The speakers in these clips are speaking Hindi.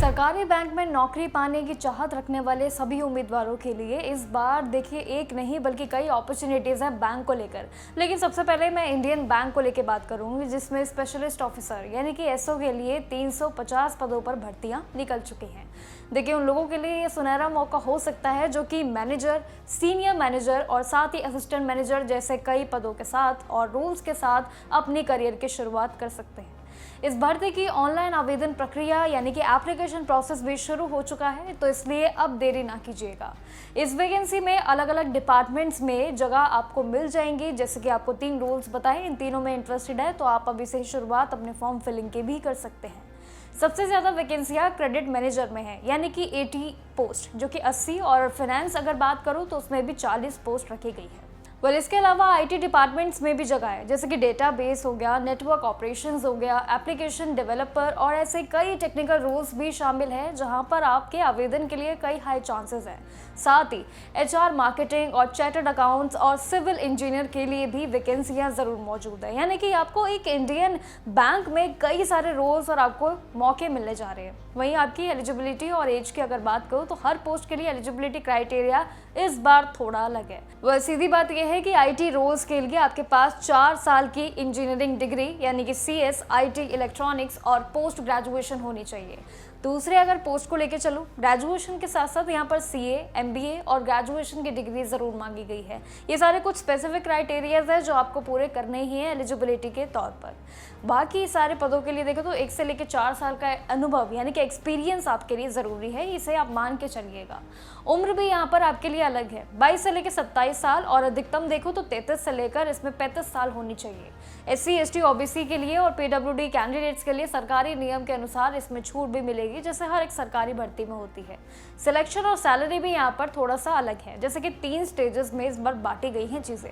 सरकारी बैंक में नौकरी पाने की चाहत रखने वाले सभी उम्मीदवारों के लिए इस बार देखिए एक नहीं बल्कि कई अपॉर्चुनिटीज़ हैं बैंक को लेकर। लेकिन सबसे पहले मैं इंडियन बैंक को लेकर बात करूंगी, जिसमें स्पेशलिस्ट ऑफिसर यानी कि एसओ के लिए 350 पदों पर भर्तियां निकल चुकी हैं। देखिए उन लोगों के लिए ये सुनहरा मौका हो सकता है जो कि मैनेजर, सीनियर मैनेजर और साथ ही असिस्टेंट मैनेजर जैसे कई पदों के साथ और रोल्स के साथ अपनी करियर की शुरुआत कर सकते हैं। इस भर्ती की ऑनलाइन आवेदन प्रक्रिया यानी कि एप्लीकेशन प्रोसेस भी शुरू हो चुका है, तो इसलिए अब देरी ना कीजिएगा। इस वैकेंसी में अलग अलग डिपार्टमेंट्स में जगह आपको मिल जाएंगी। जैसे कि आपको 3 रोल्स बताए, इन तीनों में इंटरेस्टेड है तो आप अभी से ही शुरुआत अपने फॉर्म फिलिंग की भी कर सकते हैं। सबसे ज़्यादा वैकेंसियाँ क्रेडिट मैनेजर में है यानी कि 80 पोस्ट, जो कि 80, और फाइनेंस अगर बात करूँ तो उसमें भी 40 पोस्ट रखी गई है। इसके अलावा आईटी डिपार्टमेंट्स में भी जगह है, जैसे कि डेटाबेस हो गया, नेटवर्क ऑपरेशंस हो गया, एप्लीकेशन डेवलपर और ऐसे कई टेक्निकल रोल्स भी शामिल हैं जहां पर आपके आवेदन के लिए कई हाई चांसेस हैं। साथ ही एचआर, मार्केटिंग और चार्टर्ड अकाउंट्स और सिविल इंजीनियर के लिए भी वैकेंसियां ज़रूर मौजूद है। यानी कि आपको एक इंडियन बैंक में कई सारे रोल्स और आपको मौके मिलने जा रहे हैं। वहीं आपकी एलिजिबिलिटी और एज की अगर बात करूँ तो हर पोस्ट के लिए एलिजिबिलिटी क्राइटेरिया इस बार थोड़ा अलग है। वह सीधी बात यह है कि आईटी रोल्स के लिए आपके पास 4 साल की इंजीनियरिंग डिग्री यानी कि सीएस, आईटी, इलेक्ट्रॉनिक्स और पोस्ट ग्रेजुएशन होनी चाहिए। दूसरे अगर पोस्ट को लेके चलो, ग्रेजुएशन के साथ साथ यहाँ पर सीए, एमबीए और ग्रेजुएशन की डिग्री ज़रूर मांगी गई है। ये सारे कुछ स्पेसिफिक क्राइटेरियाज है जो आपको पूरे करने ही हैं एलिजिबिलिटी के तौर पर। बाकी सारे पदों के लिए देखें तो 1 से लेकर 4 साल का अनुभव यानी कि एक्सपीरियंस आपके लिए ज़रूरी है, इसे आप मान के चलिएगा। उम्र भी यहाँ पर आपके लिए अलग है, 22 से लेकर 27 साल और अधिकतम देखो तो 33 से लेकर इसमें 35 साल होनी चाहिए। एससी, एसटी, ओबीसी के लिए और पीडब्ल्यूडी कैंडिडेट्स के लिए सरकारी नियम के अनुसार इसमें छूट भी मिलेगी, जैसे हर एक सरकारी भर्ती में होती है। सिलेक्शन और सैलरी भी यहाँ पर थोड़ा सा अलग है, जैसे कि 3 स्टेजेस में इस बार बांटी गई हैं चीज़ें।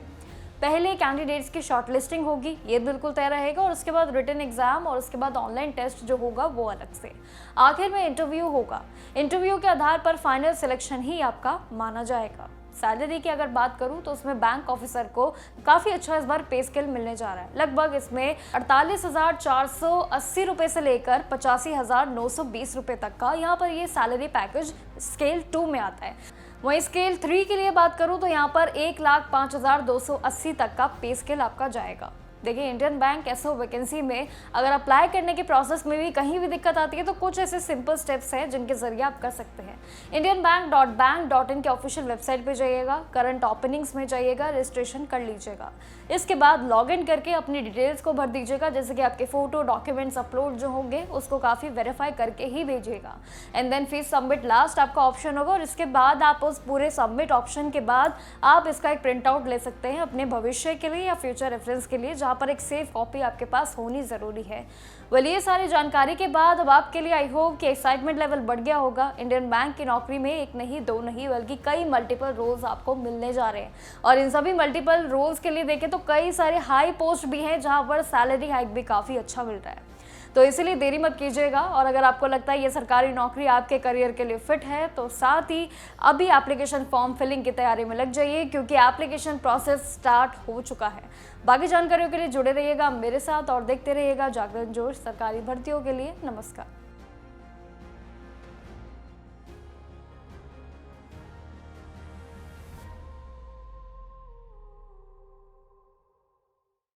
पहले कैंडिडेट्स की शॉर्टलिस्टिंग होगी, ये बिल्कुल तय रहेगा, और उसके बाद रिटन एग्जाम और उसके बाद ऑनलाइन टेस्ट जो होगा वो अलग से। आखिर में इंटरव्यू होगा, इंटरव्यू के आधार पर फाइनल सिलेक्शन ही आपका माना जाएगा। सैलरी की अगर बात करूं तो उसमें बैंक ऑफिसर को काफ़ी अच्छा इस बार पे स्केल मिलने जा रहा है। लगभग इसमें 48,480 रुपये से लेकर 85,920 रुपये तक का यहाँ पर ये सैलरी पैकेज स्केल 2 में आता है। वहीं स्केल 3 के लिए बात करूं तो यहाँ पर 1,05,280 तक का पे स्केल आपका जाएगा। देखिए इंडियन बैंक एसओ वैकेंसी में अगर अप्लाई करने के प्रोसेस में भी कहीं भी दिक्कत आती है तो कुछ ऐसे सिंपल स्टेप्स हैं जिनके जरिए आप कर सकते हैं। indianbank.bank.in के ऑफिशियल वेबसाइट पे जाइएगा, करंट ओपनिंग्स में जाइएगा, रजिस्ट्रेशन कर लीजिएगा। इसके बाद लॉगिन करके अपनी डिटेल्स को भर दीजिएगा, जैसे कि आपके फोटो, डॉक्यूमेंट्स अपलोड जो होंगे उसको काफ़ी वेरीफाई करके ही भेजिएगा। एंड देन फिर सबमिट लास्ट आपका ऑप्शन होगा, और इसके बाद आप उस पूरे सबमिट ऑप्शन के बाद आप इसका एक प्रिंट आउट ले सकते हैं अपने भविष्य के लिए या फ्यूचर रेफरेंस के लिए, जहाँ पर एक सेफ कॉपी आपके पास होनी ज़रूरी है। ये सारी जानकारी के बाद अब आपके लिए आई होप कि एक्साइटमेंट लेवल बढ़ गया होगा। इंडियन बैंक की नौकरी में 1 नहीं 2 नहीं बल्कि कई मल्टीपल रोल्स आपको मिलने जा रहे हैं, और इन सभी मल्टीपल रोल्स के लिए देखें तो कई सारे हाई पोस्ट भी हैं जहां पर सैलरी हाइक भी काफ़ी अच्छा मिल रहा है। तो इसीलिए देरी मत कीजिएगा, और अगर आपको लगता है ये सरकारी नौकरी आपके करियर के लिए फिट है तो साथ ही अभी एप्लीकेशन फॉर्म फिलिंग की तैयारी में लग जाइए, क्योंकि एप्लीकेशन प्रोसेस स्टार्ट हो चुका है। बाकी जानकारियों के लिए जुड़े रहिएगा मेरे साथ और देखते रहिएगा जागरण जोश सरकारी भर्तियों के लिए। नमस्कार।